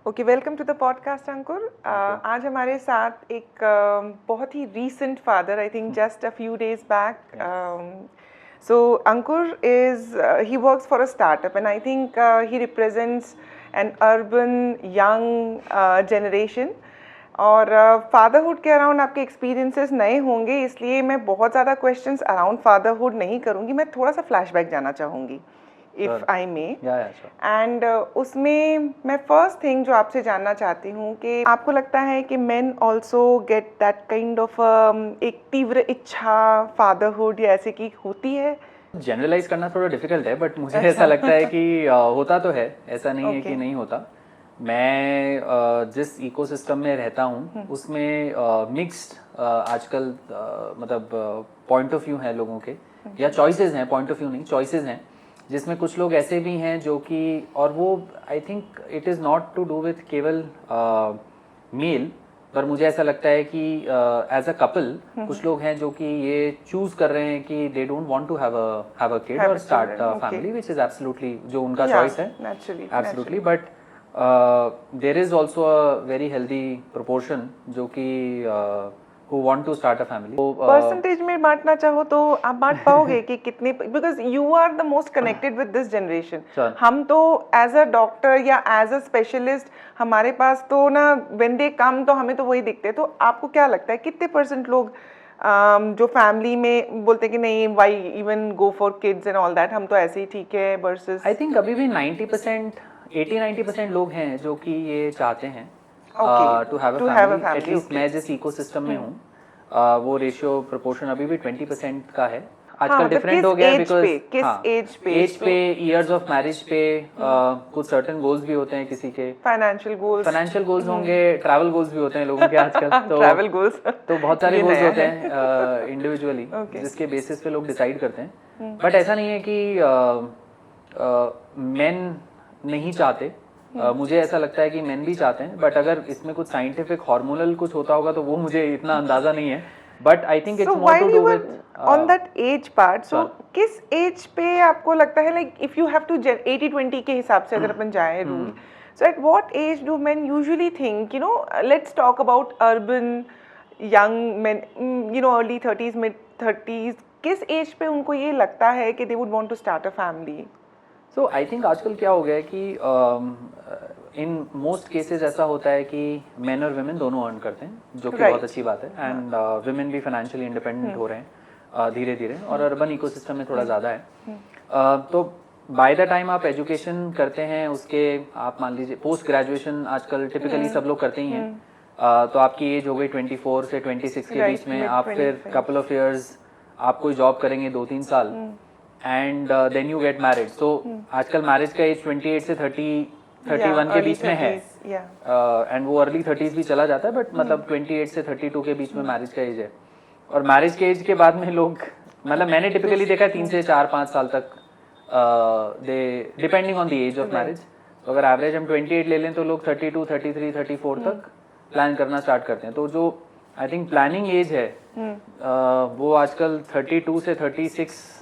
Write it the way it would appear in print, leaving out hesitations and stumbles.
Okay, welcome to the podcast Ankur. आज हमारे साथ एक बहुत ही recent father, I think just a few days back. So Ankur is he works for a startup and I think he represents an urban young generation. और fatherhood के around आपके experiences नए होंगे, इसलिए मैं बहुत ज़्यादा क्वेश्चंस अराउंड फादरहुड नहीं करूँगी. मैं थोड़ा सा फ्लैशबैक जाना चाहूँगी इफ़ आई मे. एंड उसमें मैं फर्स्ट थिंग जो आपसे जानना चाहती हूँ कि आपको लगता है कि main also get that kind of एक तीव्र इच्छा फादरहुड या ऐसे की होती है? जनरलाइज करना थोड़ा डिफिकल्ट है, बट मुझे ऐसा लगता है कि होता तो है, ऐसा नहीं है कि नहीं होता. मैं जिस इकोसिस्टम में रहता हूँ उसमें मिक्स्ड आजकल मतलब पॉइंट ऑफ व्यू है लोगों के, या चॉइसेस हैं, पॉइंट ऑफ व्यू नहीं, चॉइसेस हैं, जिसमें कुछ लोग ऐसे भी हैं जो कि, और वो I think it is not to do with केवल मेल, पर मुझे ऐसा लगता है कि एज अ कपल कुछ लोग हैं जो कि ये चूज कर रहे हैं कि they don't want to have a kid और start a family, which is absolutely जो उनका चॉइस है, absolutely. But there is also a very healthy proportion जो कि who want to start a family. Percentage में बांटना चाहो तो आप बांट पाओगे कि कितने, because you are the most connected with this generation. हम तो एज अ डॉक्टर या एज अ स्पेशलिस्ट, हमारे पास तो ना व्हेन दे कम तो हमें तो वही दिखते हैं. तो आपको क्या लगता है कितने परसेंट लोग जो फैमिली में बोलते हैं कि नहीं, why even go for kids and all that, हम तो ऐसे ही ठीक है, वर्सेस आई थिंक अभी भी 90%, 80-90% लोग हैं जो कि ये चाहते हैं to have a family. At least मैं जिस इकोसिस्टम में हूँ वो रेशियो प्रोपोर्शन अभी भी 20% का है. आजकल डिफरेंट हो गया बिकॉज एज पे, इयर्स ऑफ मैरिज पे, कुछ सर्टेन गोल्स भी होते हैं किसी के, फाइनेंशियल गोल्स होंगे, ट्रैवल गोल्स भी होते हैं लोगों के आजकल. तो ट्रैवल गोल्स तो बहुत सारे गोल्स होते हैं इंडिविजुअली, जिसके बेसिस पे लोग डिसाइड करते हैं. बट ऐसा नहीं है कि मेन नहीं चाहते. मुझे ऐसा लगता है कि मेन भी चाहते हैं, बट अगर इसमें कुछ साइंटिफिक हार्मोनल कुछ होता होगा तो वो मुझे इतना अंदाजा नहीं है. But I think it's more to do with on that age part. So किस एज पे आपको लगता है, like if you have to 80-20 के हिसाब से अगर अपन जाए rule, so at what age do men usually think, you know, let's talk about urban young men, you know, early 30s mid 30s, किस एज पे उनको ये लगता है कि they would want to start a family? So I think आजकल क्या हो गया है कि इन मोस्ट केसेस ऐसा होता है कि मेन और वुमेन दोनों अर्न करते हैं, जो कि बहुत अच्छी बात है. एंड वुमेन भी फाइनेंशियली इंडिपेंडेंट हो रहे हैं धीरे धीरे, और अर्बन इकोसिस्टम में थोड़ा ज़्यादा है. तो बाय द टाइम आप एजुकेशन करते हैं, उसके आप मान लीजिए पोस्ट ग्रेजुएशन आजकल टिपिकली सब लोग करते ही हैं. तो आपकी एज हो गई 24 से 26 के बीच में. आप फिर कपल ऑफ ईयर्स आप कोई जॉब करेंगे 2-3 साल, and then you get married. तो आजकल मैरिज का एज 28 से 31 के बीच में है, एंड वो अर्ली 30s भी चला जाता है, बट मतलब 28 से 32 के बीच में मैरिज का एज है. और मैरिज के एज के बाद में लोग, मतलब मैंने टिपिकली देखा है 3 से 4-5 साल तक, they depending on the age of marriage. तो अगर एवरेज हम 28 ले लें तो लोग 32, 33, 34 तक प्लान करना स्टार्ट करते हैं. तो जो आई थिंक प्लानिंग एज है वो आजकल 32 से 36